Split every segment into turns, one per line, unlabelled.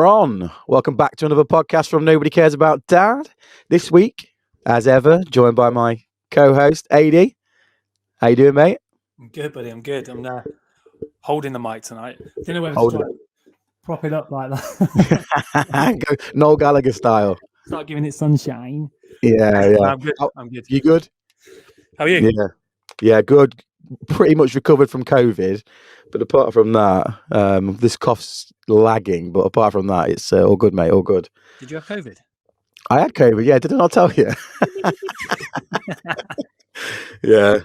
We're on. Welcome back to another podcast from Nobody Cares About Dad. This week, as ever, joined by my co-host, AD. How you doing, mate?
I'm good, buddy. I'm good. I'm holding the mic tonight. I don't know whether to prop it up like that.
Noel Gallagher style.
Start giving it sunshine.
Yeah.
I'm good. I'm good.
You good?
How are you?
Yeah, good. Pretty much recovered from COVID. But apart from that, this cough's lagging. But apart from that, it's all good, mate. All good.
Did you have COVID?
I had COVID. Yeah, didn't I tell you? Yeah.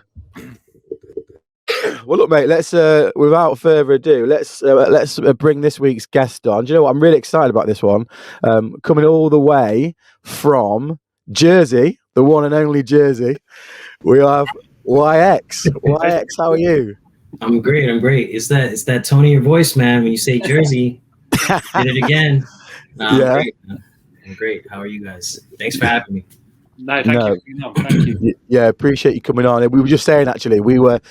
Well, look, mate. Let's, without further ado, let's bring this week's guest on. Do you know what? I'm really excited about this one. Coming all the way from Jersey, the one and only Jersey. We have YX. YX, how are you?
I'm great. It's that tone in your voice, man. When you say Jersey, did it again.
Yeah.
I'm great. How are you guys? Thanks for having me.
No, thank you. Thank you.
Yeah, appreciate you coming on. We were just saying, actually, we were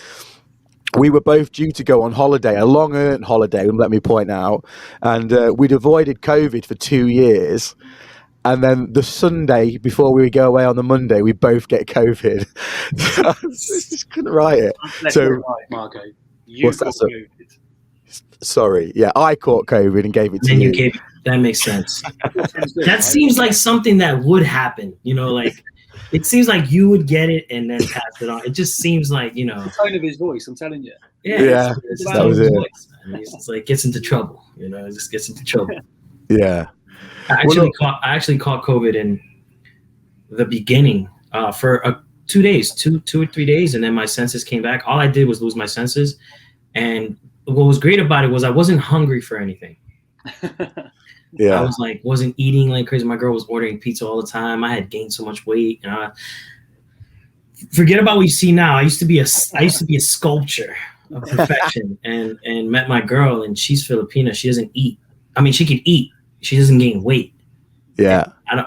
both due to go on holiday, a long-earned holiday, let me point out, and we'd avoided COVID for 2 years. And then the Sunday before we go away on the Monday, we both get COVID. Just couldn't write it.
So, Marco, you got COVID.
Sorry, yeah, I caught COVID and gave it to you.
That makes sense. That seems like something that would happen. You know, like it seems like you would get it and then pass it on. It just seems like, you know,
the tone of his voice. I'm telling you.
Yeah,
that was it.
It's like gets into trouble. You know, it just gets into trouble.
Yeah.
I actually caught COVID in the beginning for 2 days, two or 3 days, and then my senses came back. All I did was lose my senses, and what was great about it was I wasn't hungry for anything.
Yeah,
I was like wasn't eating like crazy. My girl was ordering pizza all the time. I had gained so much weight, and forget about what you see now. I used to be a sculpture of perfection, and met my girl, and she's Filipina. She doesn't eat. I mean, she can eat. She doesn't gain weight.
Yeah.
And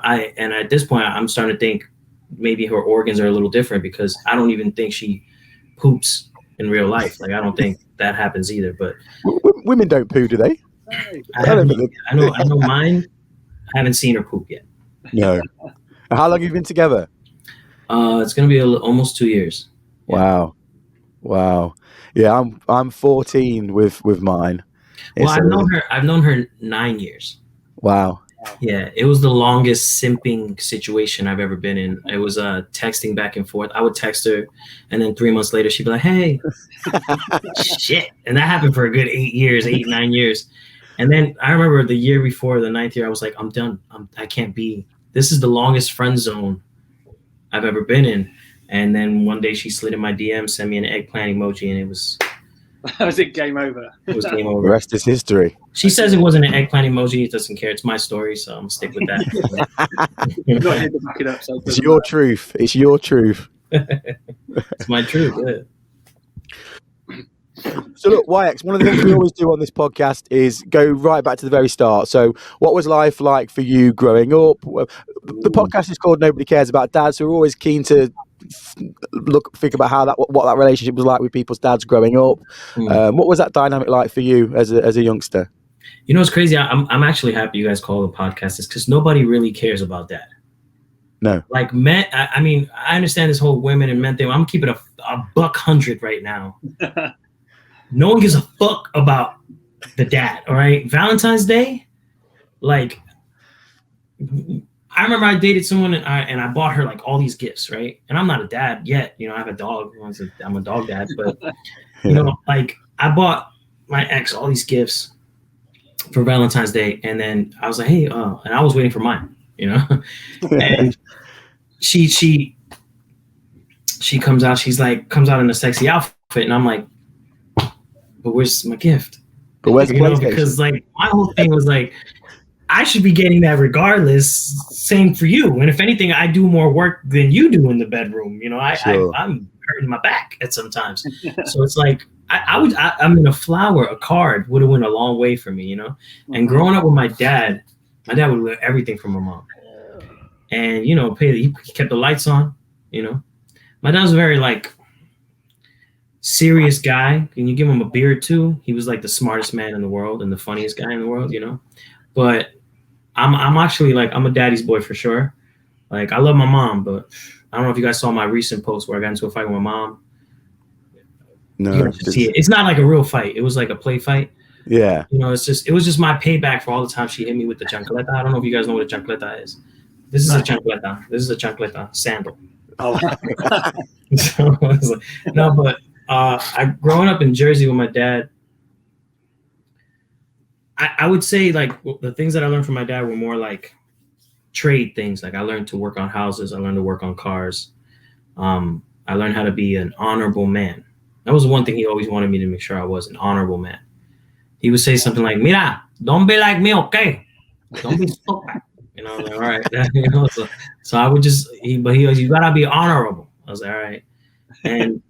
at this point, I'm starting to think maybe her organs are a little different because I don't even think she poops in real life. Like I don't think that happens either. But
women don't poo, do they?
I know mine. I haven't seen her poop yet.
No. How long have you been together?
It's gonna be almost 2 years.
Wow. Yeah, I'm 14 with mine.
Well, I've known her 9 years.
Wow.
Yeah, it was the longest simping situation I've ever been in. It was texting back and forth. I would text her, and then 3 months later, she'd be like, "Hey, shit," and that happened for a good 9 years. And then I remember the year before, the 9th year, I was like, "I'm done. I can't be. This is the longest friend zone I've ever been in." And then one day, she slid in my DM, sent me an eggplant emoji, and it was.
Was it game over?
It was game over.
The rest is history.
She says it wasn't an eggplant emoji. It doesn't care. It's my story, so I'm gonna stick with that.
You're not here to back it up. So
it's your truth. It's your truth.
It's my truth. Yeah.
So look, YX, one of the things we always do on this podcast is go right back to the very start. So what was life like for you growing up? The podcast is called Nobody Cares About Dad, so we're always keen to think about what that relationship was like with people's dads growing up. What was that dynamic like for you as a youngster?
You know, it's crazy. I'm actually happy you guys call the podcast this because nobody really cares about dad.
No,
like men. I mean, I understand this whole women and men thing. I'm keeping a $100 right now. No one gives a fuck about the dad. All right, Valentine's Day, like. I remember I dated someone and I bought her like all these gifts, right? And I'm not a dad yet. You know, I have a dog. I'm a dog dad, but you know, like I bought my ex all these gifts for Valentine's Day, and then I was like, hey, and I was waiting for mine, you know. And she comes out. Comes out in a sexy outfit, and I'm like, but where's my gift?
But where's the PlayStation?
Because like my whole thing was like. I should be getting that regardless. Same for you. And if anything, I do more work than you do in the bedroom. You know, I'm hurting my back at sometimes. So it's like I mean, a card would have went a long way for me. You know, and growing up with my dad would wear everything from my mom, and you know, he kept the lights on. You know, my dad was very like serious guy. Can you give him a beer too? He was like the smartest man in the world and the funniest guy in the world. You know. But I'm actually like, I'm a daddy's boy for sure. Like, I love my mom, but I don't know if you guys saw my recent post where I got into a fight with my mom.
No,
You guys should see it. It's not like a real fight. It was like a play fight.
Yeah.
You know, it was just my payback for all the time she hit me with the chancleta. I don't know if you guys know what a chancleta is. This is a chancleta. This is a chancleta sandal.
Oh.
So I was like, no, but I growing up in Jersey with my dad, I would say like the things that I learned from my dad were more like trade things. Like I learned to work on houses. I learned to work on cars. I learned how to be an honorable man. That was one thing he always wanted me to make sure I was, an honorable man. He would say something like, "Mira, don't be like me, okay? Don't be stupid." You know, like, all right. You know, so I would just, he goes, "You gotta be honorable." I was like, all right. And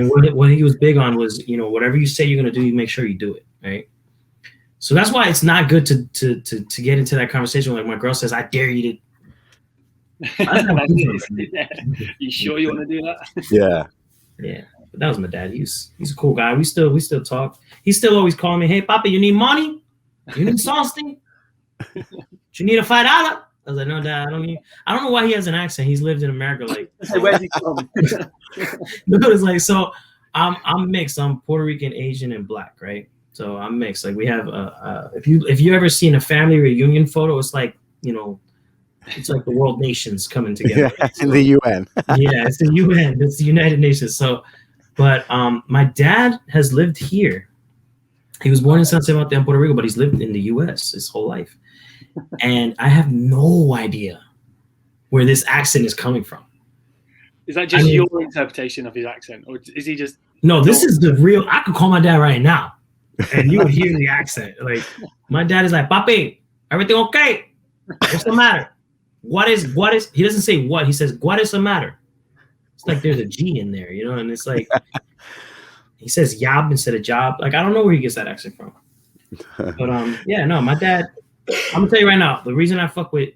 what he was big on was, you know, whatever you say you're gonna do, you make sure you do it, right? So that's why it's not good to get into that conversation. Like my girl says, "I dare you to."
You sure you want to do that?
Yeah.
Yeah. But that was my dad. He's a cool guy. We still talk. He still always calling me, "Hey, Papa, you need money? You need something? You need $5?" I was like, "No, Dad, I don't need." I don't know why he has an accent. He's lived in America like.
Where's he from?
No, it's like, so I'm mixed. I'm Puerto Rican, Asian, and Black, right? So I'm mixed. Like we have if you ever seen a family reunion photo, it's like, you know, it's like the world nations coming together.
Yeah, in the UN.
Yeah, it's the UN. It's the United Nations. So, but my dad has lived here. He was born in San Sebastián, Puerto Rico, but he's lived in the U.S. his whole life. And I have no idea where this accent is coming from.
Is that just your interpretation of his accent, or is he just?
No, this is the real. I could call my dad right now, and you would hear the accent. Like my dad is like, "Papi, everything okay? What's the matter? What is?" He doesn't say what. He says, "What is the matter?" It's like there's a G in there, you know, and it's like he says "yob" instead of "job." Like I don't know where he gets that accent from. But yeah, no, my dad. I'm gonna tell you right now, the reason I fuck with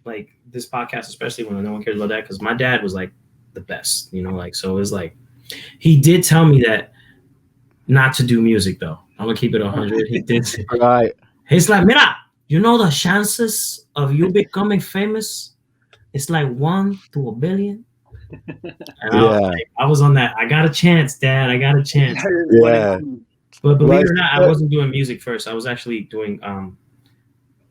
like this podcast, especially when no one cares about that, because my dad was like the best, you know, like, so it was like, he did tell me that not to do music though. I'm gonna keep it 100. He did.
Right.
He's like, "Mira, you know the chances of you becoming famous? It's like 1 to 1 billion." And I was on that. I got a chance, Dad. I got a chance.
Yeah.
But believe it or not, I wasn't doing music first. I was actually doing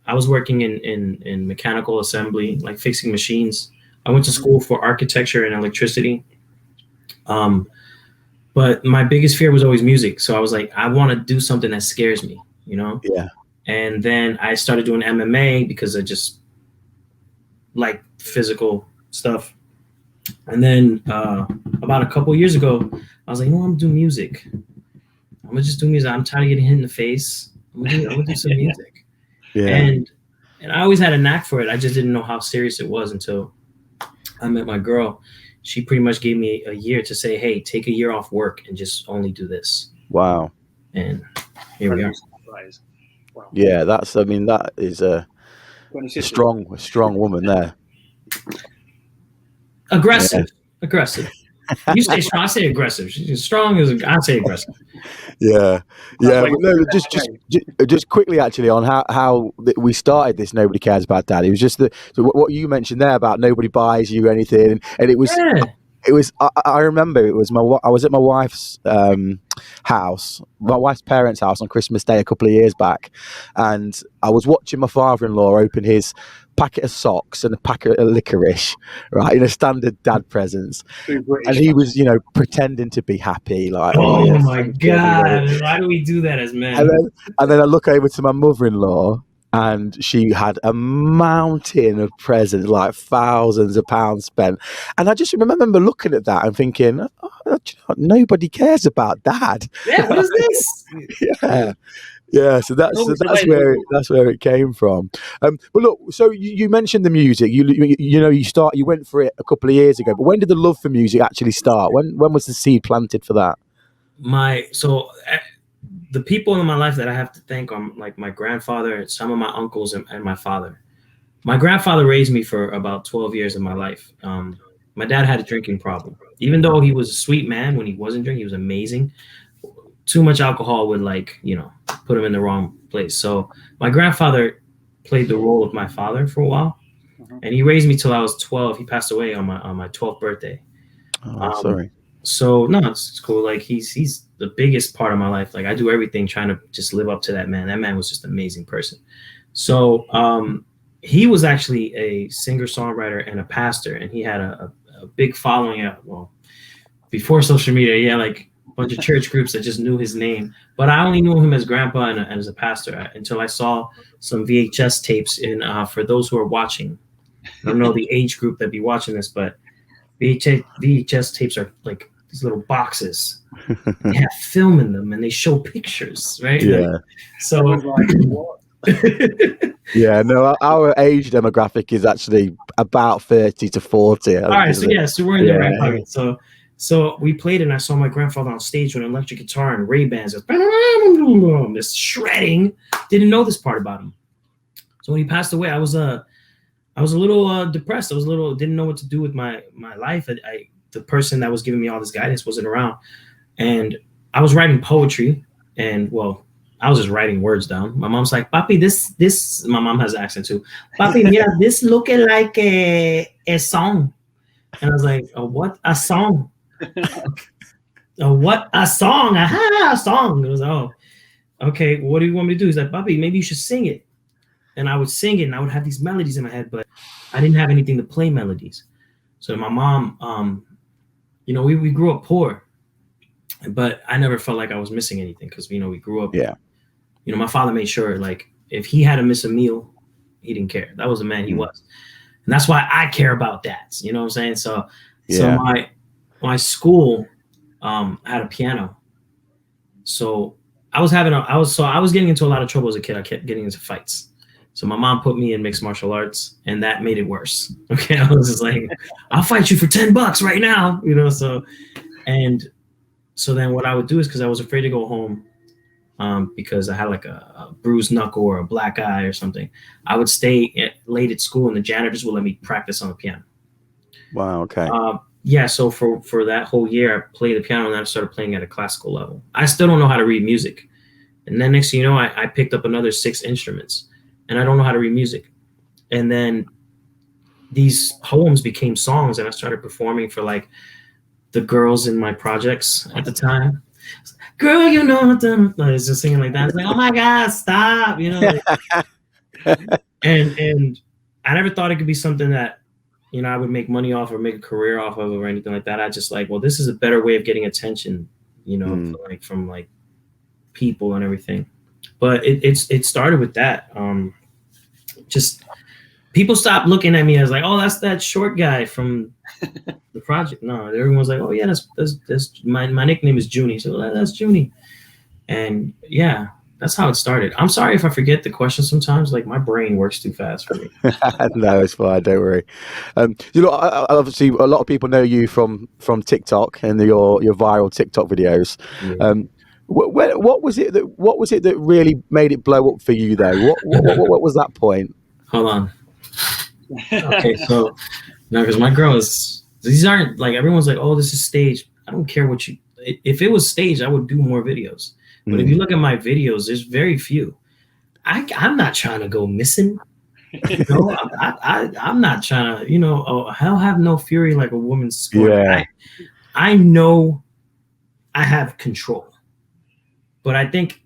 I was working in mechanical assembly, like fixing machines. I went to school for architecture and electricity. But my biggest fear was always music. So I was like, I want to do something that scares me, you know?
Yeah.
And then I started doing MMA because I just like physical stuff. And then about a couple years ago, I was like, you know what, I'm gonna do music. I'm gonna just do music. I'm tired of getting hit in the face. I'm gonna do some music.
Yeah.
And I always had a knack for it. I just didn't know how serious it was until I met my girl. She pretty much gave me a year to say, "Hey, take a year off work and just only do this."
Wow.
And here we are.
Wow.
Yeah, that is a strong woman there.
Aggressive. You say strong, I say aggressive. She's strong as I say aggressive.
Yeah. But no, just quickly actually on how we started this. Nobody cares about Dad. It was just what you mentioned there about nobody buys you anything, and it was. Yeah. It was. I remember it was I was at my wife's house, my wife's parents' house on Christmas Day a couple of years back, and I was watching my father-in-law open his packet of socks and a packet of licorice, right, in a standard dad presents, and he was, you know, pretending to be happy, like,
oh
yes,
my God, why do we do that as men?
And then I look over to my mother-in-law, and she had a mountain of presents, like thousands of pounds spent. And I just remember looking at that and thinking, nobody cares about Dad.
Yeah, what is this?
Yeah. So that's where it came from. But look, so you mentioned the music. You went for it a couple of years ago. But when did the love for music actually start? When was the seed planted for that?
The people in my life that I have to thank are like my grandfather, some of my uncles, and my father. My grandfather raised me for about 12 years of my life. My dad had a drinking problem. Even though he was a sweet man when he wasn't drinking, he was amazing. Too much alcohol would, like, you know, put him in the wrong place. So my grandfather played the role of my father for a while, and he raised me till I was 12. He passed away on my 12th birthday.
Oh, sorry.
So no, it's cool. Like he's the biggest part of my life. Like I do everything trying to just live up to that man. That man was just an amazing person. So he was actually a singer-songwriter and a pastor, and he had a big following. Well, before social media, yeah, like a bunch of church groups that just knew his name. But I only knew him as grandpa and as a pastor until I saw some VHS tapes. In for those who are watching, I don't know the age group that be watching this, but VHS tapes are like these little boxes. They have film in them, and they show pictures, right?
Yeah.
So,
yeah, no, our age demographic is actually about 30 to 40.
All right, so yeah, so we're in the right pocket. So we played, and I saw my grandfather on stage with an electric guitar and Ray-Bans, just shredding. Didn't know this part about him. So when he passed away, I was a little depressed. Didn't know what to do with my life. The person that was giving me all this guidance wasn't around, and I was writing poetry, and well, I was just writing words down. My mom's like, "Papi, this." My mom has an accent too. "Papi, mira, this looking like a song," and I was like, "A what? A song? A what? A song? Aha, a song." It was, "Oh, okay. What do you want me to do?" He's like, "Papi, maybe you should sing it." And I would sing it, and I would have these melodies in my head, but I didn't have anything to play melodies. So my mom, we grew up poor, but I never felt like I was missing anything because, we grew up.
Yeah.
My father made sure, like, if he had to miss a meal, he didn't care. That was the man he was. And that's why I care about dads. You know what I'm saying? So my school had a piano. So I was getting into a lot of trouble as a kid. I kept getting into fights. So my mom put me in mixed martial arts, and that made it worse. Okay, I was just like, "I'll fight you for $10 right now," So then what I would do is, because I was afraid to go home, because I had like a bruised knuckle or a black eye or something, I would stay late at school, and the janitors would let me practice on the piano.
Wow. Okay.
Yeah. So for that whole year, I played the piano, and then I started playing at a classical level. I still don't know how to read music, and then next thing you know, I picked up another 6 instruments. And I don't know how to read music. And then these poems became songs, and I started performing for like the girls in my projects at the time. "Girl, you know," I was just singing like that. It's like, "Oh my God, stop!" And I never thought it could be something that I would make money off or make a career off of or anything like that. I just like, well, this is a better way of getting attention, from people and everything. But it started with that. Just people stopped looking at me as like, "Oh, that's that short guy from the project." No, everyone's like, "Oh yeah, that's my nickname is Junie." So that's Junie. And yeah, that's how it started. I'm sorry if I forget the question sometimes. Like my brain works too fast for me.
No, it's fine. Don't worry. Obviously, a lot of people know you from TikTok and your viral TikTok videos.
Yeah.
What was it that really made it blow up for you though? What was that point?
Hold on. Okay, so no, because my girl these aren't like, everyone's like, "Oh, this is staged." I don't care what if it was staged, I would do more videos. But if you look at my videos, there's very few. I'm not trying to go missing. I'm not trying to, hell have no fury like a woman's scorn.
Yeah.
I know I have control. But I think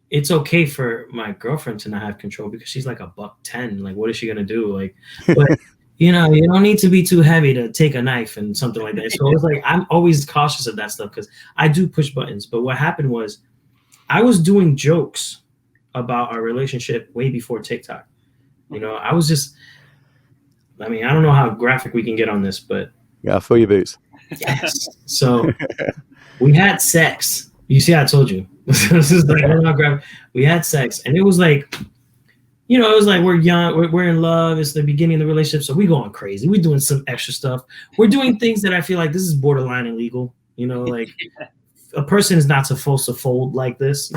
it's okay for my girlfriend to not have control because she's like $110. Like, what is she gonna do? Like, but you don't need to be too heavy to take a knife and something like that. So it's like I'm always cautious of that stuff because I do push buttons. But what happened was I was doing jokes about our relationship way before TikTok. I was just, I don't know how graphic we can get on this, but
yeah, fill your boots.
Yes. So we had sex. You see, I told you. This is like, we had sex, and it was like, it was like we're young, we're in love. It's the beginning of the relationship, so we going crazy. We're doing some extra stuff. We're doing things that I feel like this is borderline illegal. Like a person is not supposed to fold like this.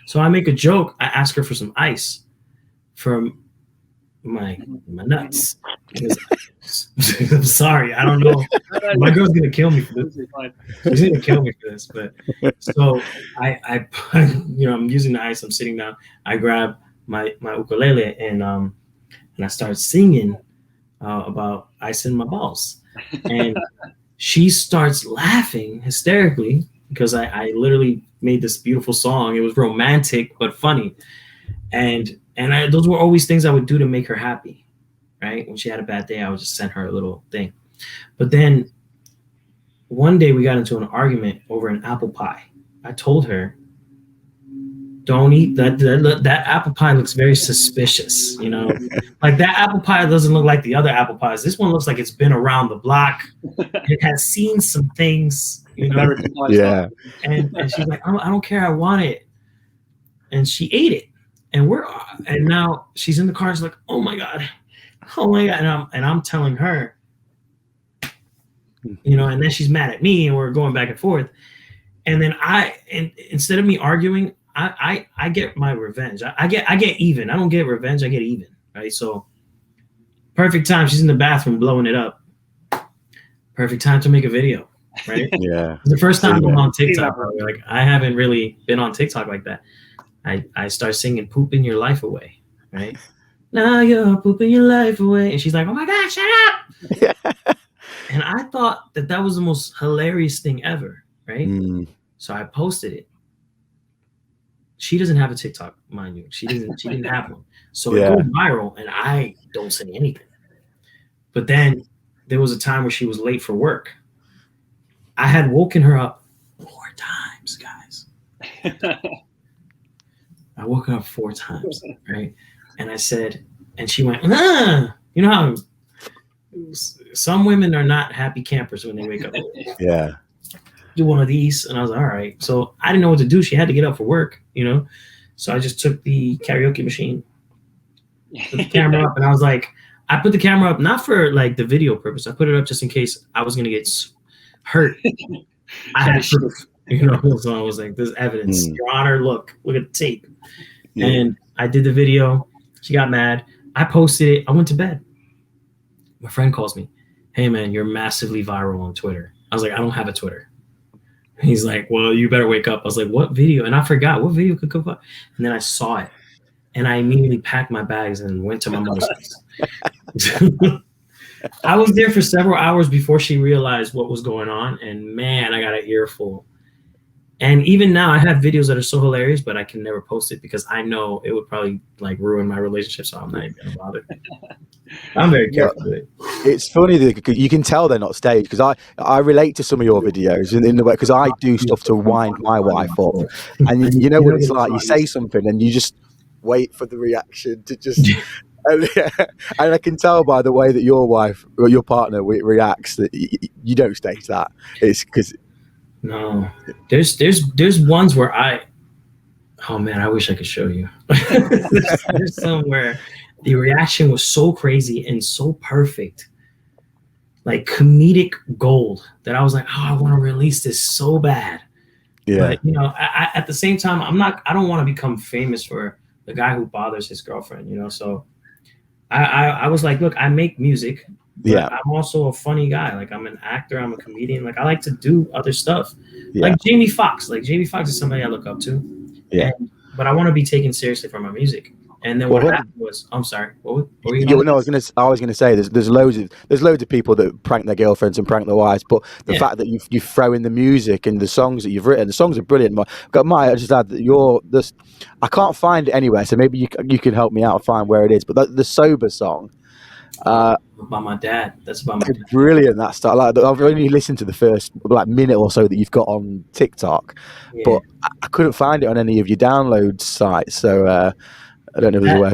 So I make a joke. I ask her for some ice for my nuts. I'm sorry, I don't know. My girl's gonna kill me for this. She's gonna kill me for this. But so I I'm using the ice. I'm sitting down. I grab my ukulele, and I started singing about icing my balls, and she starts laughing hysterically because I literally made this beautiful song. It was romantic but funny, and those were always things I would do to make her happy. Right, when she had a bad day, I would just send her a little thing. But then one day we got into an argument over an apple pie. I told her, don't eat that apple pie, looks very suspicious, you know. Like that apple pie doesn't look like the other apple pies. This one looks like it's been around the block. It has seen some things, you know.
Yeah.
And she's like, I don't care, I want it. And she ate it. And now she's in the car. She's like, oh my god. And I'm telling her, you know, and then she's mad at me, and we're going back and forth. And then instead of me arguing, I get my revenge. I get even. I don't get revenge. I get even. Right. So perfect time. She's in the bathroom blowing it up. Perfect time to make a video. Right.
Yeah.
The first time I'm on TikTok, like I haven't really been on TikTok like that. I start singing "Pooping Your Life Away." Right. Now you're pooping your life away. And she's like, oh my God, shut up. And I thought that was the most hilarious thing ever. Right. So I posted it. She doesn't have a TikTok, mind you. She didn't have one. So it goes viral and I don't say anything. But then there was a time where she was late for work. I had woken her up 4 times, guys. I woke her up 4 times, right? And I said, and she went, you know how some women are not happy campers when they wake up.
Yeah.
Do one of these. And I was like, all right. So I didn't know what to do. She had to get up for work, you know? So I just took the karaoke machine, put the camera up, and I was like, I put the camera up not for like the video purpose. I put it up just in case I was going to get hurt. I had proof, you know? So I was like, there's evidence. Your Honor, look at the tape. Yeah. And I did the video. She got mad. I posted it. I went to bed. My friend calls me. Hey, man, you're massively viral on Twitter. I was like, I don't have a Twitter. He's like, well, you better wake up. I was like, what video? And I forgot what video could come up. And then I saw it. And I immediately packed my bags and went to my mother's place. I was there for several hours before she realized what was going on. And man, I got an earful. And even now, I have videos that are so hilarious, but I can never post it because I know it would probably like ruin my relationship. So I'm not even gonna bother. I'm very careful with it.
It's funny that you can tell they're not staged because I relate to some of your videos in the way because I do stuff to wind my wife up, and you know what it's like. You say something and you just wait for the reaction to just. And I can tell by the way that your wife or your partner reacts that you don't stage that. It's because.
No, there's ones where oh man, I wish I could show you. there's some where the reaction was so crazy and so perfect, like comedic gold, that I was like, oh, I want to release this so bad. Yeah. But you know, I at the same time, I don't want to become famous for the guy who bothers his girlfriend, you know. So I was like, look, I make music. Yeah, I'm also a funny guy. Like I'm an actor, I'm a comedian. Like I like to do other stuff. Yeah. Like Jamie Foxx. Like Jamie Foxx is somebody I look up to. Yeah. But I want to be taken seriously for my music. And then what happened was, I'm sorry. What were you?
No, I was gonna say there's loads of people that prank their girlfriends and prank their wives. But the fact that you throw in the music and the songs that you've written, the songs are brilliant. I just add that I can't find it anywhere, so maybe you can help me out and find where it is. But the sober song.
About my dad. That's about my dad.
Brilliant, that style. Like, I've only listened to the first minute or so that you've got on TikTok, but I couldn't find it on any of your download sites. So I don't know if there's a way.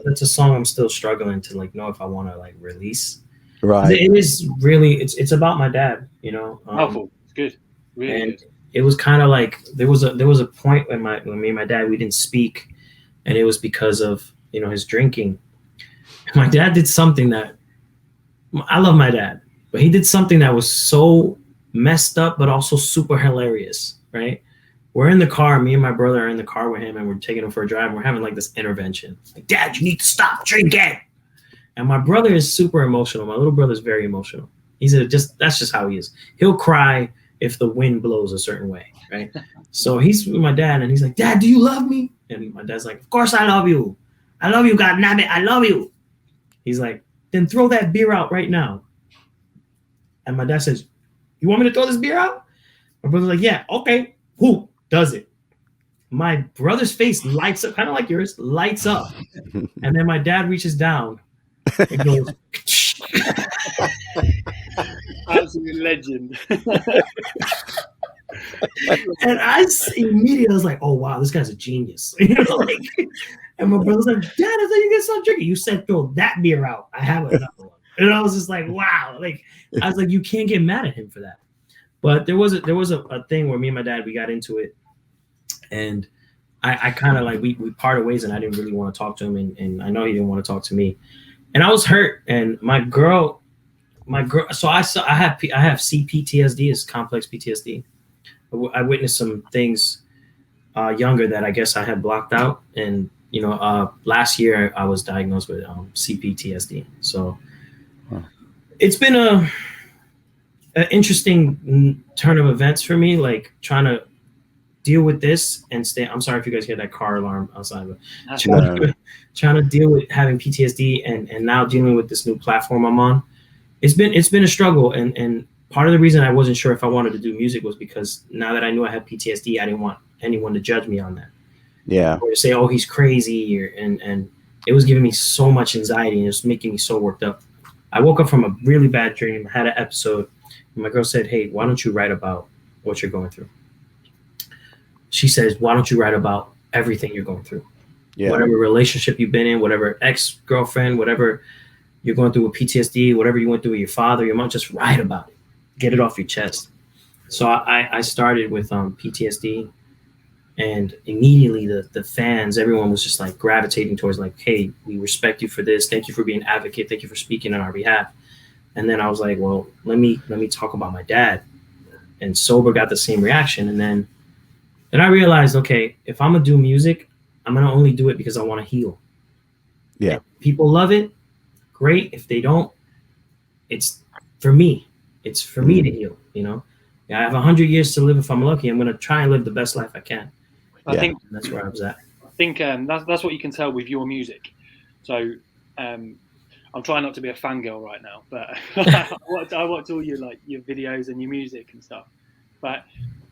That's a song I'm still struggling to know if I want to release.
Right.
It is really it's about my dad. You know.
Powerful. It's good. Really
and
good.
It was kind of like there was a point when me and my dad, we didn't speak, and it was because of his drinking. My dad did something that I love my dad, but he did something that was so messed up, but also super hilarious, right? We're in the car, me and my brother are in the car with him, and we're taking him for a drive, and we're having this intervention. Like, Dad, you need to stop drinking. And my brother is super emotional. My little brother is very emotional. That's just how he is. He'll cry if the wind blows a certain way, right? So he's with my dad, and he's like, Dad, do you love me? And my dad's like, of course I love you. I love you, God damn it, I love you. He's like, then throw that beer out right now. And my dad says, you want me to throw this beer out? My brother's like, yeah, okay. Who does it? My brother's face lights up, kind of like yours, lights up. And then my dad reaches down and goes,
absolute legend.
and I immediately was like, oh, wow, this guy's a genius. You know, like, and my brother's like, Dad, I thought you guys stop drinking. You said throw that beer out. I have another one. And I was just like, wow. Like, I was like, you can't get mad at him for that. But there was a thing where me and my dad, we got into it. And I kind of like, we parted ways, and I didn't really want to talk to him. And I know he didn't want to talk to me. And I was hurt. And my girl, so I have CPTSD, is complex PTSD. I witnessed some things younger that I guess I had blocked out. And, you know, last year I was diagnosed with CPTSD. So it's been an interesting turn of events for me, like trying to deal with this and stay. I'm sorry if you guys hear that car alarm outside, but trying to deal with having PTSD and now dealing with this new platform I'm on. It's been a struggle. And part of the reason I wasn't sure if I wanted to do music was because now that I knew I had PTSD, I didn't want anyone to judge me on that.
Yeah.
Or to say, oh, he's crazy, and it was giving me so much anxiety, and it was making me so worked up. I woke up from a really bad dream, had an episode, and my girl said, hey, why don't you write about what you're going through? She says, why don't you write about everything you're going through? Yeah. Whatever relationship you've been in, whatever ex-girlfriend, whatever you're going through with PTSD, whatever you went through with your father, your mom, just write about it. Get it off your chest. So I started with PTSD, and immediately the fans, everyone was just like gravitating towards like, hey, we respect you for this. Thank you for being an advocate. Thank you for speaking on our behalf. And then I was like, well, let me talk about my dad. And Sober got the same reaction. And then I realized, okay, if I'm gonna do music, I'm gonna only do it because I want to heal.
Yeah.
If people love it, great. If they don't, it's for me. It's for me to heal, you know. I have 100 years to live if I'm lucky. I'm going to try and live the best life I can.
I think
that's where I was at.
I think that's what you can tell with your music. So I'm trying not to be a fangirl right now, but I watch all your videos and your music and stuff. But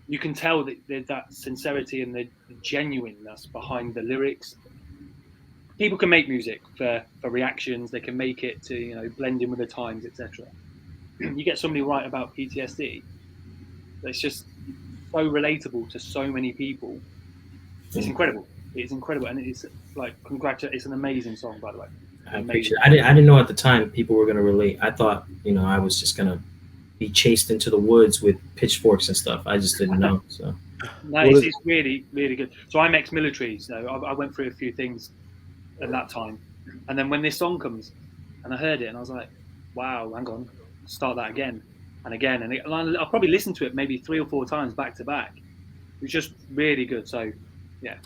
you can tell that there's that sincerity and the genuineness behind the lyrics. People can make music for reactions. They can make it to, you know, blend in with the times, etc. You get somebody right about PTSD, it's just so relatable to so many people. It's incredible. It's incredible, and it's like it's an amazing song, by the way.
I appreciate it. I didn't know at the time people were gonna relate. I thought, you know, I was just gonna be chased into the woods with pitchforks and stuff. I just didn't know. So
no, it's really, really good. So I'm ex-military, so I went through a few things at that time, and then when this song comes, and I heard it, and I was like, wow, hang on. Start that again and again, and I'll probably listen to it maybe 3 or 4 times back to back. It was just really good. So yeah,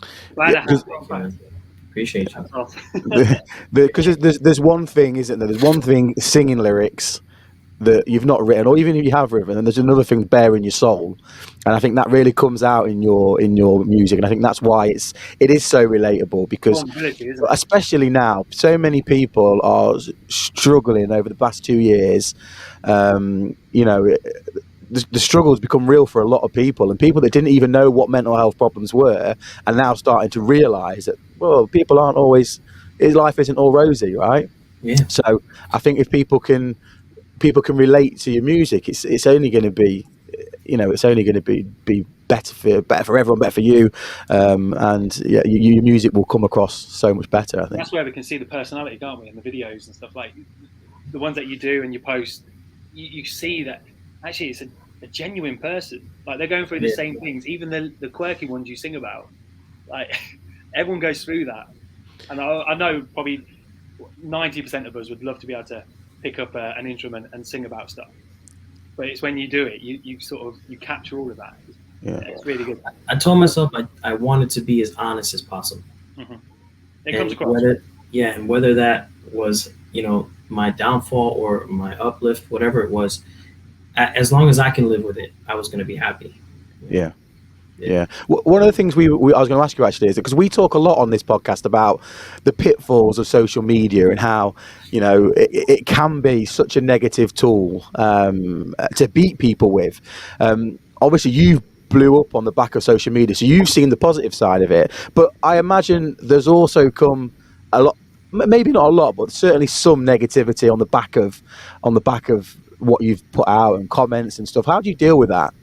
appreciate you.
Because there's one thing, isn't there? There's one thing singing lyrics that you've not written, or even if you have written, and there's another thing bearing your soul, and I think that really comes out in your music, and I think that's why it is so relatable, because especially now, so many people are struggling over the past 2 years. You know, the struggles become real for a lot of people, and people that didn't even know what mental health problems were are now starting to realize that, well, people aren't always, life isn't all rosy, right?
Yeah.
So I think if people can relate to your music, it's only going to be, you know, it's only going to be better for everyone, better for you, and yeah, your music will come across so much better. I think
that's where we can see the personality, can't we, in the videos and stuff, like the ones that you do and you post. You see that actually it's a genuine person. Like they're going through the same things, even the quirky ones you sing about. Like everyone goes through that, and I know probably 90% of us would love to be able to pick up an instrument and sing about stuff, but it's when you do it, you sort of capture all of that. Yeah, it's really good.
I told myself I wanted to be as honest as possible.
Mm-hmm. It comes across.
And whether that was, you know, my downfall or my uplift, whatever it was, as long as I can live with it, I was going to be happy.
Yeah. Yeah. One of the things I was going to ask you actually is because we talk a lot on this podcast about the pitfalls of social media and how, you know, it can be such a negative tool to beat people with. Obviously, you blew up on the back of social media, so you've seen the positive side of it. But I imagine there's also come a lot, maybe not a lot, but certainly some negativity on the back of what you've put out and comments and stuff. How do you deal with that?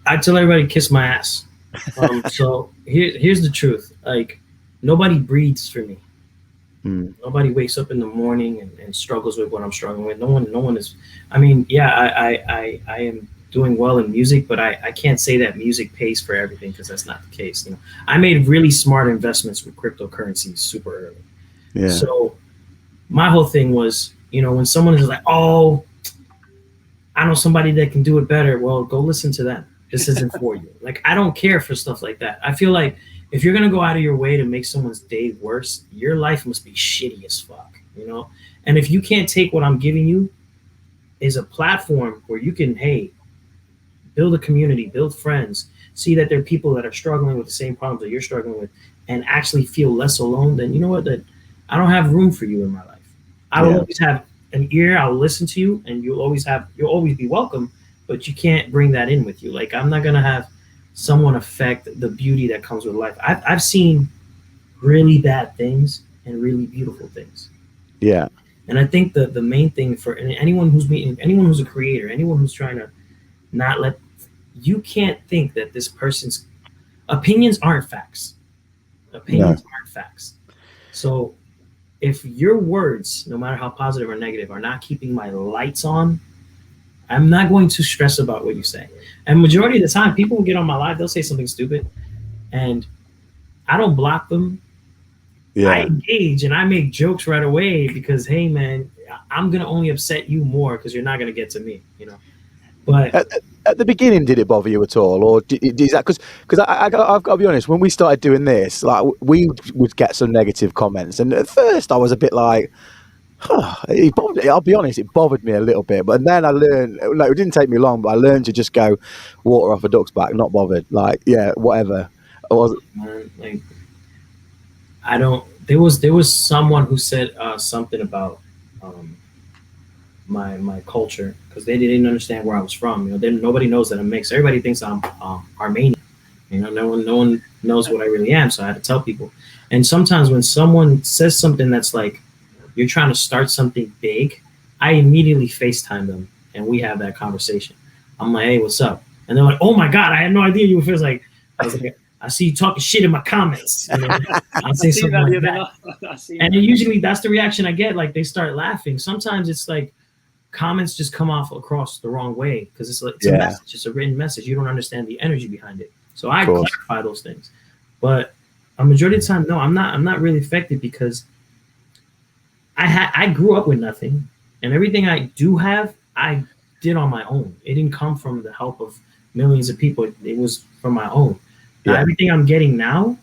I tell everybody kiss my ass. So here's the truth. Like, nobody breathes for me. Nobody wakes up in the morning and struggles with what I'm struggling with. No one is. I mean, yeah, I am doing well in music, but I can't say that music pays for everything because that's not the case. You know, I made really smart investments with cryptocurrencies super early. Yeah. So my whole thing was, you know, when someone is like, "Oh, I know somebody that can do it better," well, go listen to them. This isn't for you. Like, I don't care for stuff like that. I feel like if you're gonna go out of your way to make someone's day worse, your life must be shitty as fuck, you know? And if you can't take what I'm giving you is a platform where you can, hey, build a community, build friends, see that there are people that are struggling with the same problems that you're struggling with, and actually feel less alone, then you know what? That I don't have room for you in my life. I will always have an ear, I'll listen to you, and you'll always be welcome. But you can't bring that in with you. Like, I'm not gonna have someone affect the beauty that comes with life. I've seen really bad things and really beautiful things.
Yeah.
And I think the main thing for anyone who's a creator, anyone who's trying to not let, you can't think that this person's opinions aren't facts. Opinions aren't facts. So if your words, no matter how positive or negative, are not keeping my lights on, I'm not going to stress about what you say. And majority of the time, people will get on my live, they'll say something stupid, and I don't block them. Yeah. I engage and I make jokes right away because, hey, man, I'm going to only upset you more because you're not going to get to me, you know. But
at the beginning, did it bother you at all? Or is that because I've got to be honest, when we started doing this, like, we would get some negative comments. And at first I was a bit like, I'll be honest, it bothered me a little bit, but then I learned, like, it didn't take me long, but I learned to just go water off a duck's back, not bothered. Like, yeah, whatever.
Like, I don't. There was someone who said something about my culture because they didn't understand where I was from. You know, nobody knows that I'm mixed. Everybody thinks I'm Armenian. You know, no one knows what I really am. So I had to tell people. And sometimes when someone says something that's like, you're trying to start something big, I immediately FaceTime them and we have that conversation. I'm like, hey, what's up? And they're like, oh my God, I had no idea you were feels like. I was like, I see you talking shit in my comments. You know? I'll say something like that. And usually that's the reaction I get. Like, they start laughing. Sometimes it's like comments just come off across the wrong way because it's a message. It's a written message. You don't understand the energy behind it. So I clarify those things. But a majority of the time, no, I'm not really affected because I grew up with nothing, and everything I do have, I did on my own. It didn't come from the help of millions of people. It was from my own. Yeah. Everything I'm getting now,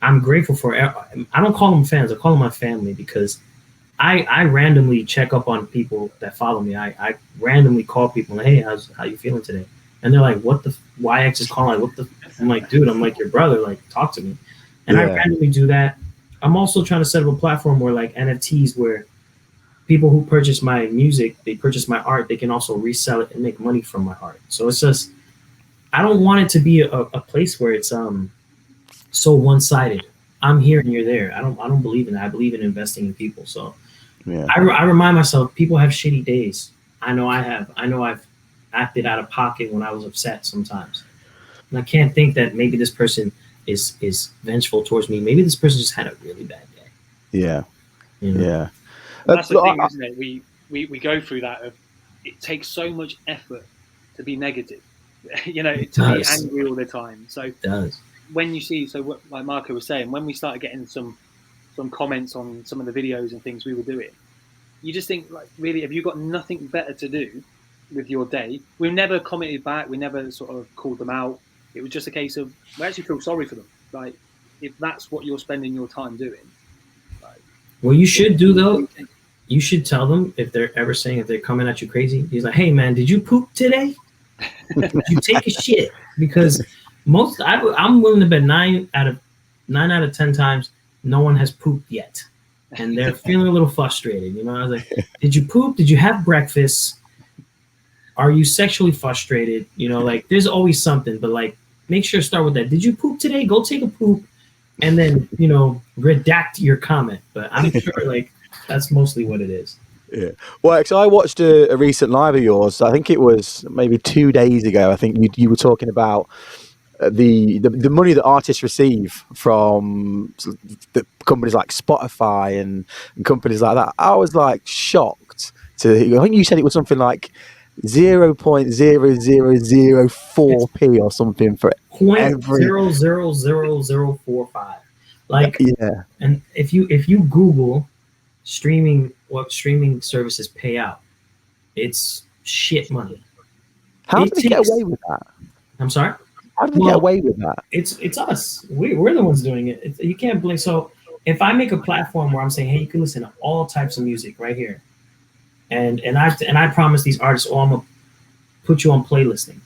I'm grateful for. I don't call them fans. I call them my family because I randomly check up on people that follow me. I randomly call people, like, hey, how you feeling today? And they're like, what the, YX is calling? What the, I'm like, dude, I'm like your brother, like, talk to me. And I randomly do that. I'm also trying to set up a platform where, like, NFTs, where people who purchase my music, they purchase my art, they can also resell it and make money from my art. So it's just, I don't want it to be a place where it's so one-sided. I'm here and you're there. I don't believe in that. I believe in investing in people. So I remind myself, people have shitty days. I know I have. I know I've acted out of pocket when I was upset sometimes. And I can't think that maybe this person is vengeful towards me. Maybe this person just had a really bad day.
Yeah.
You know?
Yeah.
That's the thing, isn't it? We go through that. It takes so much effort to be negative, you know, to be angry all the time. So it does. When you see, so what, like Marco was saying, when we started getting some comments on some of the videos and things we were doing, you just think, like, really, have you got nothing better to do with your day? We never commented back. We never sort of called them out. It was just a case of, we actually feel sorry for them. Like, if that's what you're spending your time doing. Like,
what you should do, though, you should tell them, if they're ever saying, if they're coming at you crazy, he's like, hey, man, did you poop today? Did you take a shit? Because I'm willing to bet 9 out of 10 times no one has pooped yet, and they're feeling a little frustrated. You know, I was like, did you poop? Did you have breakfast? Are you sexually frustrated? You know, like there's always something, but like make sure to start with that. Did you poop today? Go take a poop, and then redact your comment. But I'm sure like that's mostly what it is.
Yeah. Well, so I watched a recent live of yours. I think it was maybe 2 days ago. I think you were talking about the money that artists receive from the companies like Spotify and companies like that. I was like shocked I think you said it was something like 0.00004p or something for every
0.000045. Like,
yeah.
And if you Google streaming, what streaming services pay out, it's shit money.
How do they get away with that?
I'm sorry?
How do they get away with that?
It's us. We're the ones doing it. You can't blame. So if I make a platform where I'm saying, hey, you can listen to all types of music right here, and I promise these artists, I'm gonna put you on playlisting.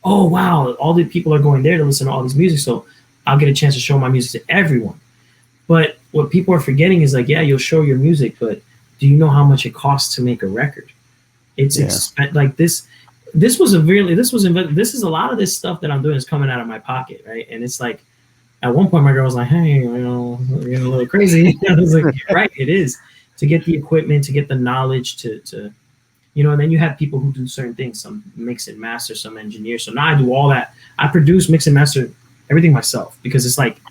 Oh wow, all the people are going there to listen to all this music, so I'll get a chance to show my music to everyone. But what people are forgetting is like, yeah, you'll show your music, but do you know how much it costs to make a record? It's like this. This is a lot of this stuff that I'm doing is coming out of my pocket, right? And it's like, at one point my girl was like, hey, you're getting a little crazy. I was like, you're right, it is. To get the equipment, to get the knowledge, to and then you have people who do certain things, some mix and master, some engineer. So now I do all that. I produce, mix and master everything myself because it's like,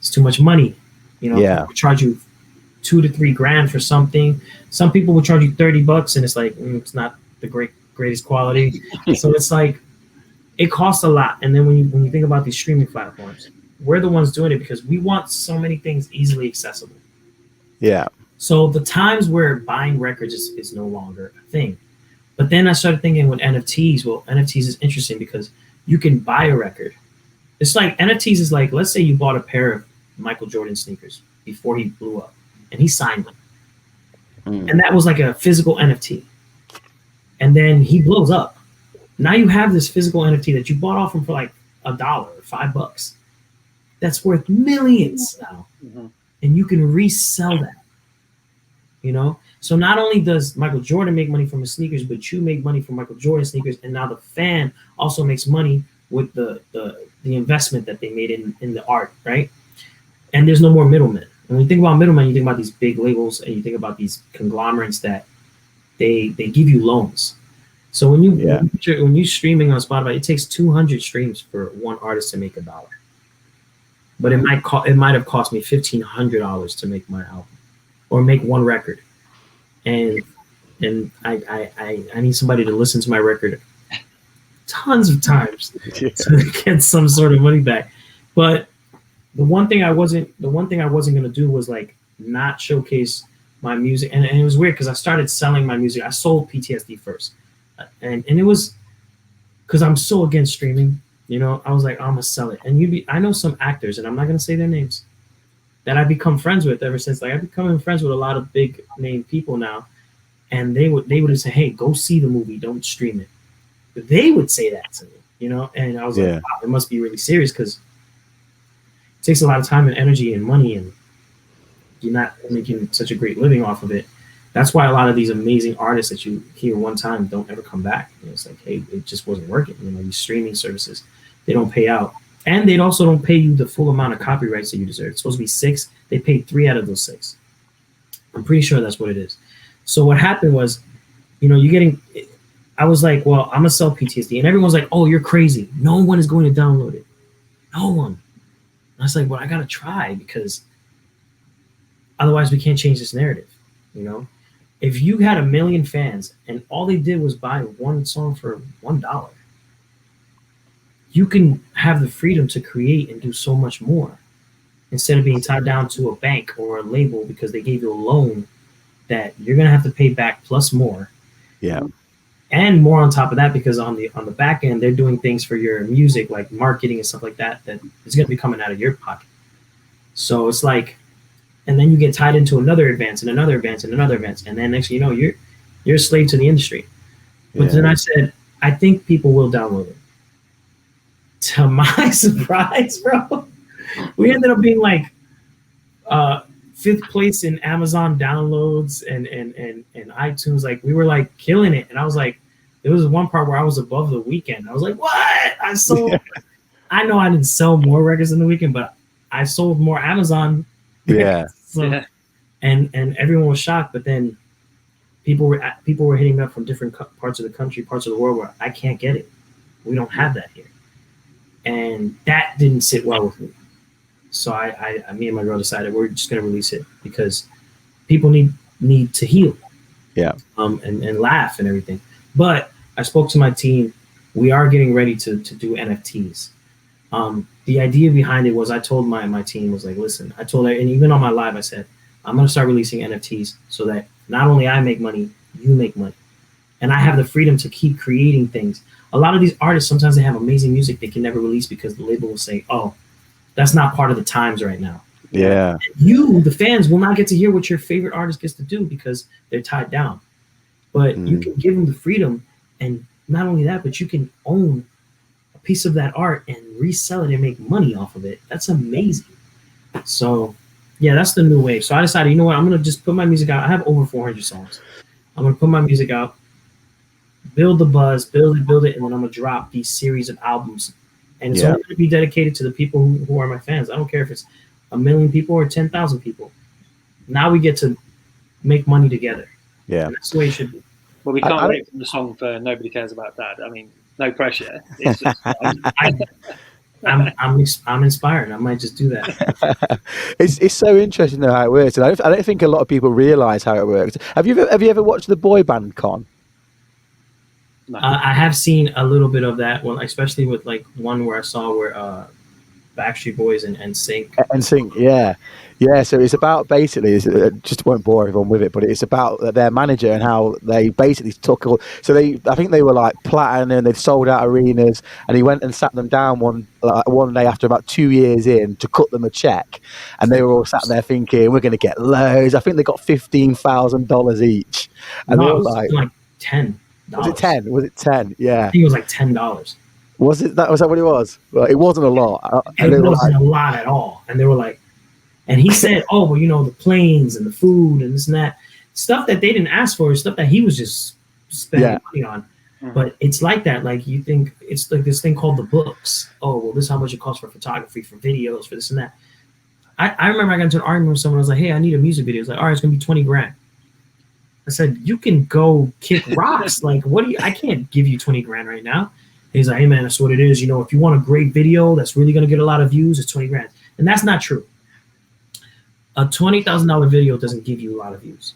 it's too much money. People charge you $2,000 to $3,000 for something. Some people will charge you $30 and it's like, it's not the greatest quality. So it's like, it costs a lot. And then when you think about these streaming platforms, we're the ones doing it because we want so many things easily accessible.
Yeah.
So the times where buying records is no longer a thing. But then I started thinking with NFTs, well, NFTs is interesting because you can buy a record. It's like NFTs is like, let's say you bought a pair of Michael Jordan sneakers before he blew up and he signed them. And that was like a physical NFT. And then he blows up. Now you have this physical NFT that you bought off him for like $1 or $5. That's worth millions now. And you can resell that. So not only does Michael Jordan make money from his sneakers, but you make money from Michael Jordan sneakers, and now the fan also makes money with the investment that they made in the art, right? And there's no more middlemen. And when you think about middlemen, you think about these big labels, and you think about these conglomerates that they give you loans. So when you're streaming on Spotify, it takes 200 streams for one artist to make $1. But it might have cost me $1,500 to make my album or make one record. And I need somebody to listen to my record tons of times to get some sort of money back. But the one thing I wasn't gonna do was like not showcase my music. And it was weird because I started selling my music. I sold PTSD first, and it was because I'm so against streaming. I was like, I'm gonna sell it. And I know some actors, and I'm not gonna say their names, that I've become friends with ever since. Like I've become friends with a lot of big name people now, and they would say, hey, go see the movie, don't stream it. But they would say that to me, and I was like, wow, it must be really serious because it takes a lot of time and energy and money, and you're not making such a great living off of it. That's why a lot of these amazing artists that you hear one time don't ever come back. It's like, hey, it just wasn't working. These streaming services, they don't pay out. And they also don't pay you the full amount of copyrights that you deserve. It's supposed to be 6. They paid 3 out of those 6. I'm pretty sure that's what it is. So what happened was, I was like, well, I'm going to sell PTSD. And everyone's like, oh, you're crazy. No one is going to download it. No one. And I was like, well, I got to try because otherwise we can't change this narrative. If you had 1 million fans and all they did was buy one song for $1, you can have the freedom to create and do so much more instead of being tied down to a bank or a label because they gave you a loan that you're going to have to pay back plus more.
Yeah.
And more on top of that, because on the back end, they're doing things for your music, like marketing and stuff like that, that is going to be coming out of your pocket. So it's like, and then you get tied into another advance and another advance and another advance. And then next thing you know, you're a slave to the industry. But then I said, I think people will download it. to my surprise, bro, we ended up being like 5th place in Amazon downloads and iTunes. Like we were like killing it. And I was like, there was one part where I was above The Weeknd. I was like, what? I sold. I know I didn't sell more records than The Weeknd, but I sold more Amazon.
Yeah.
So,
Yeah.
and everyone was shocked. But then people were hitting me up from different parts of the country, parts of the world where I can't get it. We don't have that here, and that didn't sit well with me. So me and my girl decided we're just gonna release it because people need to heal, and laugh and everything. But I spoke to my team. We are getting ready to do NFTs. The idea behind it was I told my team was like, listen, I told her, and even on my live, I said, I'm gonna start releasing NFTs so that not only I make money, you make money, and I have the freedom to keep creating things. A lot of these artists, sometimes they have amazing music they can never release because the label will say, oh, that's not part of the times right now.
Yeah.
You, the fans, will not get to hear what your favorite artist gets to do because they're tied down. But you can give them the freedom, and not only that, but you can own a piece of that art and resell it and make money off of it. That's amazing. So, yeah, that's the new wave. So I decided, you know what? I'm going to just put my music out. I have over 400 songs. I'm going to put my music out, build the buzz, build it, and then I'm going to drop these series of albums. And it's only going to be dedicated to the people who are my fans. I don't care if it's 1 million people or 10,000 people. Now we get to make money together.
Yeah.
And that's the way it should be.
Well, we can't wait for the song for Nobody Cares About Dad. I mean, no pressure. It's just,
I'm inspired. I might just do that.
It's so interesting though how it works. And I don't think a lot of people realize how it works. Have you ever watched the boy band con?
no.
I have seen a little bit of that one, especially with like one where I saw where Backstreet Boys and Sync.
And Sync, yeah. So it's about basically, just won't bore everyone with it, but it's about their manager and how they basically took all. So I think they were like platinum, and they'd sold out arenas, and he went and sat them down one day after about 2 years in to cut them a check, and they were all sat there thinking, we're going to get loads. I think they got $15,000 each, and
No,
they
it
were
was
like
$10.
Was it 10? Was it 10? Yeah.
I think it was like $10.
Was that what it was? Well, it wasn't a lot.
It wasn't a lot at all. And they were like, and he said, oh, well, you know, the planes and the food and this and that stuff that they didn't ask for, stuff that he was just spending money on.
Mm-hmm.
But it's like that. Like you think it's like this thing called the books. Oh, well, this is how much it costs for photography, for videos, for this and that. I remember I got into an argument with someone. I was like, hey, I need a music video. It's like, all right, it's going to be 20 grand. I said, you can go kick rocks. Like, I can't give you 20 grand right now. He's like, hey man, that's what it is. You know, if you want a great video that's really going to get a lot of views, it's 20 grand. And that's not true. A $20,000 video doesn't give you a lot of views.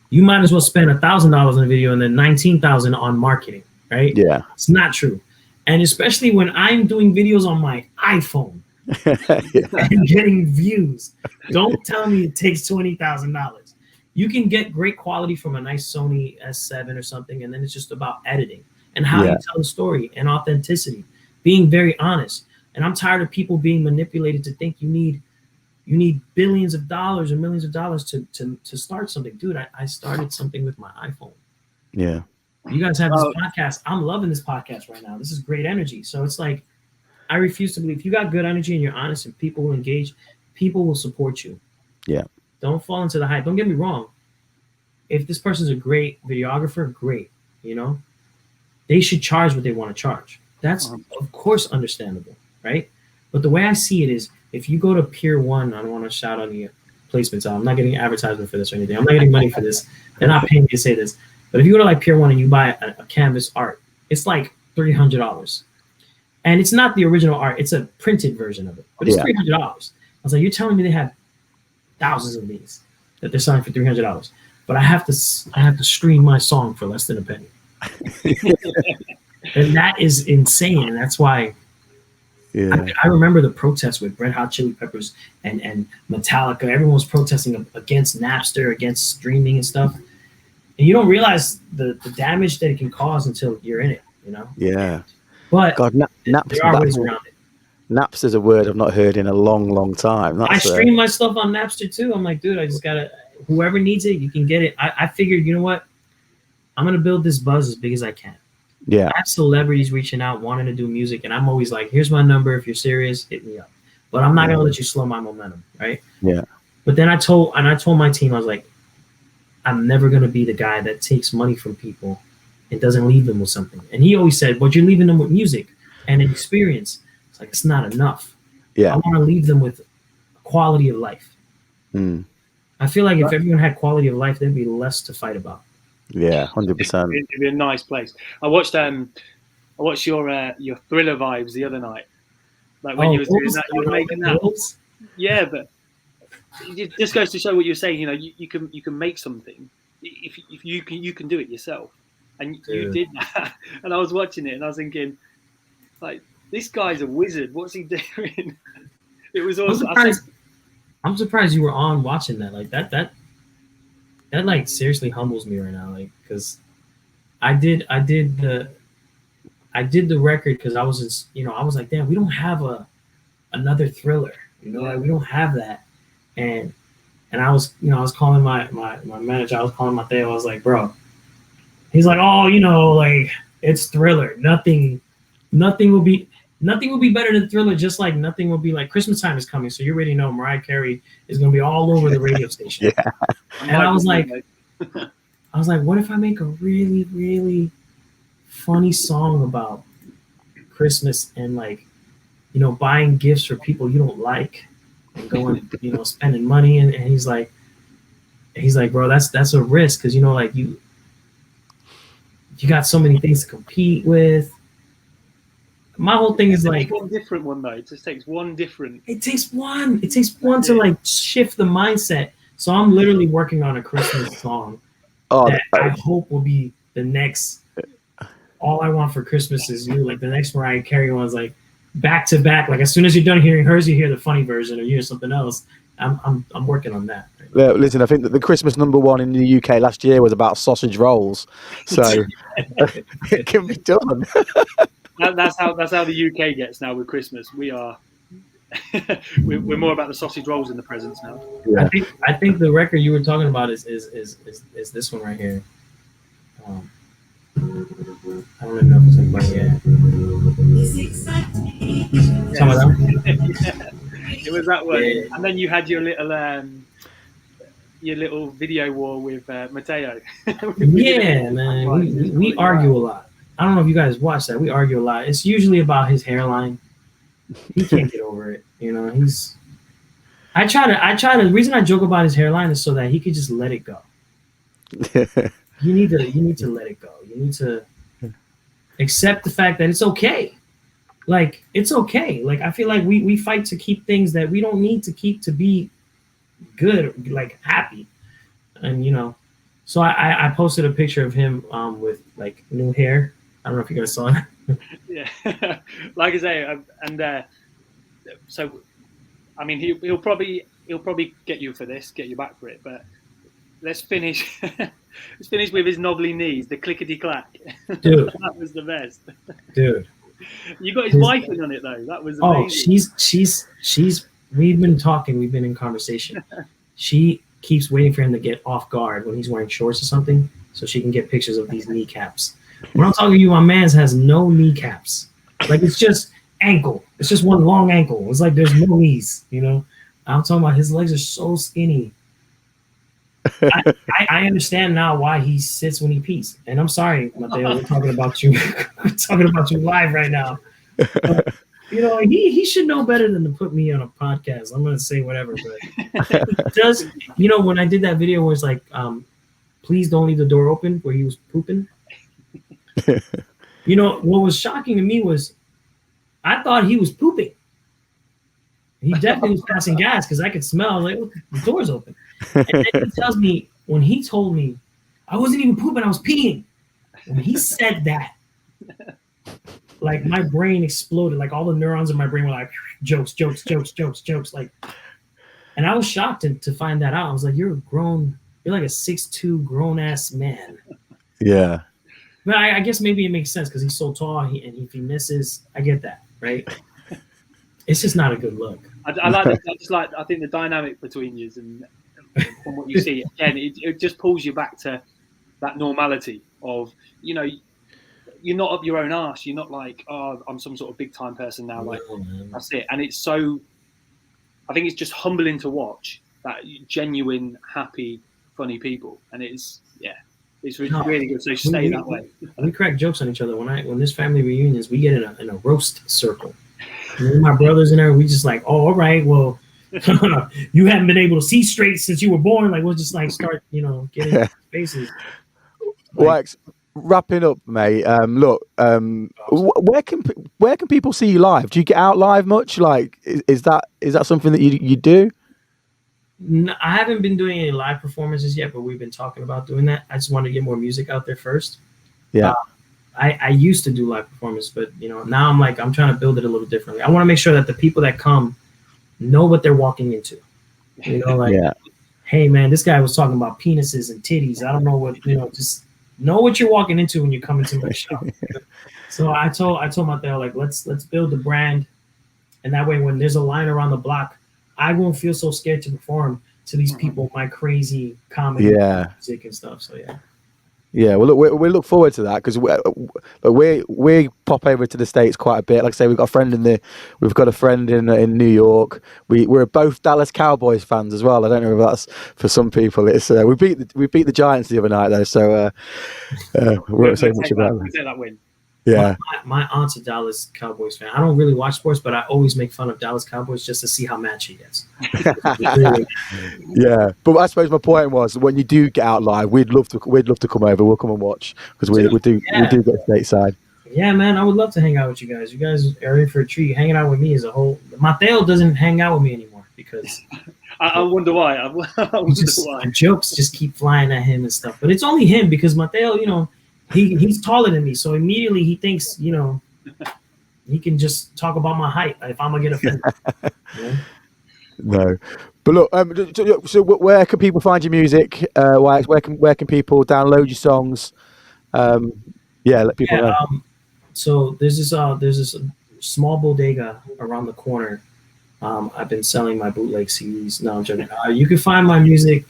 You might as well spend $1,000 on a video and then $19,000 on marketing, right?
Yeah.
It's not true. And especially when I'm doing videos on my iPhone and getting views, don't tell me it takes $20,000. You can get great quality from a nice Sony S7 or something, and then it's just about editing and how you tell the story and authenticity, being very honest. And I'm tired of people being manipulated to think you need billions of dollars or millions of dollars to start something. Dude, I started something with my iPhone.
Yeah.
You guys have this podcast. I'm loving this podcast right now. This is great energy. So it's like, I refuse to believe if you got good energy and you're honest and people will engage, people will support you.
Yeah.
Don't fall into the hype. Don't get me wrong. If this person's a great videographer, great, you know, they should charge what they want to charge. That's of course understandable, right? But the way I see it is, if you go to Pier 1, I don't want to shout on the placements. I'm not getting advertisement for this or anything. I'm not getting money for this. They're not paying me to say this. But if you go to like Pier 1 and you buy a canvas art, it's like $300. And it's not the original art. It's a printed version of it. But it's $300. I was like, you're telling me they have thousands of these that they're selling for $300. But I have to stream my song for less than a penny. And that is insane. And that's why I remember the protests with Red Hot Chili Peppers and Metallica. Everyone was protesting against Napster, against streaming and stuff. And you don't realize the damage that it can cause until you're in it, you know?
Yeah.
But
God,
there are ways around it.
Napster's a word I've not heard in a long, long time.
I stream my stuff on Napster too. I'm like, dude, I just gotta, whoever needs it, you can get it. I figured, you know what? I'm gonna build this buzz as big as I can.
Yeah.
I have celebrities reaching out, wanting to do music, and I'm always like, here's my number. If you're serious, hit me up. But I'm not gonna let you slow my momentum, right?
Yeah.
But then I told my team, I was like, I'm never gonna be the guy that takes money from people and doesn't leave them with something. And he always said, but you're leaving them with music and an experience. It's like, it's not enough.
Yeah.
I want to leave them with quality of life. I feel like if everyone had quality of life, there'd be less to fight about.
Yeah, 100%.
It'd be a nice place. I watched your Thriller vibes the other night. Like when you were doing that, you were making that. Yeah, but it just goes to show what you're saying. You know, you can make something if you can do it yourself, and you did that. And I was watching it and I was thinking, like, this guy's a wizard. What's he doing? It was awesome.
I'm surprised you were on watching that. Like that like seriously humbles me right now. Like, because I did the record because I was just, I was like, damn, we don't have another Thriller. Like we don't have that. And I was, I was calling my manager. I was calling Mateo. I was like, bro. He's like, oh, like it's Thriller. Nothing will be better than Thriller. Just like nothing will be like Christmas time is coming. So you already know Mariah Carey is going to be all over the radio station.
Yeah.
And I was like, what if I make a really, really funny song about Christmas and like, buying gifts for people you don't like and going, spending money. And he's like, bro, that's a risk. Cause like you got so many things to compete with. My whole thing is like
one different one though. It just takes one different.
It takes one to like shift the mindset. So I'm literally working on a Christmas song that I hope will be the next. All I Want for Christmas Is You. Like the next Mariah Carey one's like back to back. Like as soon as you're done hearing hers, you hear the funny version or you hear something else. I'm working on that.
Yeah, listen, I think that the Christmas #1 in the UK last year was about sausage rolls, so it can be done.
That's how the UK gets now with Christmas. We are we're more about the sausage rolls in the presents now.
Yeah.
I think the record you were talking about is this one right here. I don't even know if it's in play yet. Some of them.
It was that one,
Yeah.
and then you had your little video war with Mateo.
Yeah, man. We argue a lot. I don't know if you guys watch that. We argue a lot. It's usually about his hairline. He can't get over it. I try to. The reason I joke about his hairline is so that he could just let it go. You need to let it go. You need to accept the fact that it's okay. Like it's okay. Like I feel like we fight to keep things that we don't need to keep to be good, like happy, and So I posted a picture of him with like new hair. I don't know if you guys saw it.
Yeah, like I say, so I mean he'll probably get you for this, get you back for it. But let's finish. Let's finish with his knobbly knees, the clickety clack.
Dude,
that was the best.
Dude,
you got his wife in on it though. That was amazing.
She's. We've been talking. We've been in conversation. She keeps waiting for him to get off guard when he's wearing shorts or something, so she can get pictures of these kneecaps. When I'm talking to you, my man's has no kneecaps. Like it's just ankle. It's just one long ankle. It's like there's no knees. I'm talking about his legs are so skinny. I understand now why he sits when he pees. And I'm sorry, Mateo, we're talking about you. We're talking about you live right now. But, he should know better than to put me on a podcast. I'm gonna say whatever, but he does. When I did that video where it's like, please don't leave the door open, where he was pooping. What was shocking to me was I thought he was pooping. He definitely was passing gas because I could smell. I was like, the door's open. And then he tells me, when he told me, I wasn't even pooping, I was peeing. When he said that, like my brain exploded. Like all the neurons in my brain were like, jokes. Like, and I was shocked to find that out. I was like, you're like a 6'2" grown ass man.
Yeah.
But
I guess maybe it makes sense because he's so tall and if he misses, I get that, right? It's just not a good look.
I like that. I think the dynamic between you and from what you see, again, it just pulls you back to that normality of, you're not up your own arse. You're not like, oh, I'm some sort of big time person now. Like that's it. And it's so, I think it's just humbling to watch that genuine, happy, funny people. And it's really good. So stay that way.
We crack jokes on each other. When there's family reunions, we get in a roast circle. And my brothers in there, we just like, oh, all right, well, you haven't been able to see straight since you were born. Like, we'll just like start, getting faces.
Wax, wrapping up, mate. Look, where can people see you live? Do you get out live much? Like, is that something that you do?
No, I haven't been doing any live performances yet, but we've been talking about doing that. I just want to get more music out there first.
Yeah.
I used to do live performance, but now I'm trying to build it a little differently. I want to make sure that the people that come know what they're walking into. Hey man, this guy was talking about penises and titties. I don't know what, just know what you're walking into when you come into my shop. So I told Mateo, like, let's build the brand, and that way when there's a line around the block, I won't feel so scared to perform to these people my crazy comedy music and stuff. So
yeah. Well, look, we look forward to that because we pop over to the States quite a bit. Like I say, we've got a friend in New York. We're both Dallas Cowboys fans as well. I don't know if that's for some people. It's we beat the Giants the other night though, so we won't say much about
that. That win.
Yeah.
My aunt's a Dallas Cowboys fan. I don't really watch sports, but I always make fun of Dallas Cowboys just to see how mad she gets.
Yeah, but I suppose my point was when you do get out live, we'd love to come over. We'll come and watch because we do get stateside.
Yeah, man, I would love to hang out with you guys. You guys are in for a treat. Hanging out with me as a whole. Mateo doesn't hang out with me anymore because
I wonder why. I wonder why.
Jokes just keep flying at him and stuff. But it's only him because Mateo, he's taller than me, so immediately he thinks, he can just talk about my height if I'm gonna get offended.
No, but look, so where can people find your music? Where can people download your songs? Let people know.
So there's this small bodega around the corner. I've been selling my bootleg CDs. No, I'm joking. You can find my music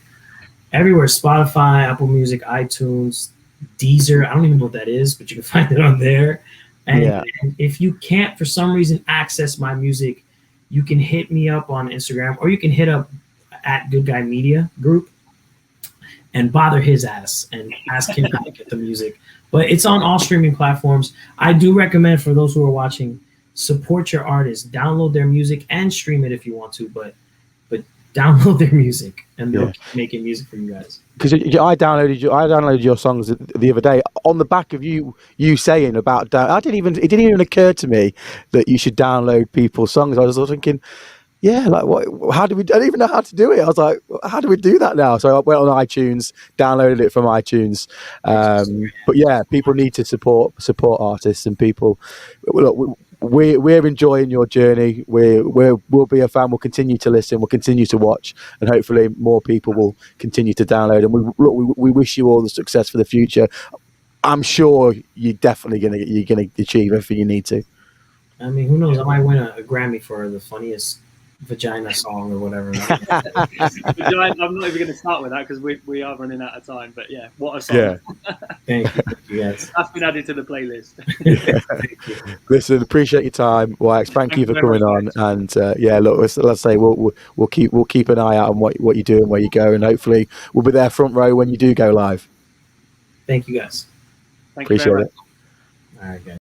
everywhere: Spotify, Apple Music, iTunes, Deezer. I don't even know what that is, but you can find it on there. And if you can't, for some reason, access my music, you can hit me up on Instagram, or you can hit up at Good Guy Media Group and bother his ass and ask him how to get the music. But it's on all streaming platforms. I do recommend for those who are watching, support your artists, download their music and stream it if you want to, but download their music and they'll keep making music for you guys.
Because I downloaded your songs the other day on the back of you saying about it didn't even occur to me that you should download people's songs. I was thinking, like what? How do we? I don't even know how to do it. I was like, how do we do that now? So I went on iTunes, downloaded it from iTunes. But yeah, people need to support artists and people. Look, we're enjoying your journey. We'll be a fan. We'll continue to listen. We'll continue to watch, and hopefully more people will continue to download. And we wish you all the success for the future. I'm sure you're definitely gonna achieve everything you need to.
I mean, who knows? I might win a Grammy for the funniest vagina song or whatever.
I'm not even going to start with that because we are running out of time. But yeah, what a song!
Yeah.
Thank you. Yes,
that's been added to the playlist.
Thank you.
Listen, appreciate your time, Wax. Thank you for coming on. And look, let's say we'll keep an eye out on what you're doing, where you go, and hopefully we'll be there front row when you do go live.
Thank you, guys.
Thank you very much.
All right, guys.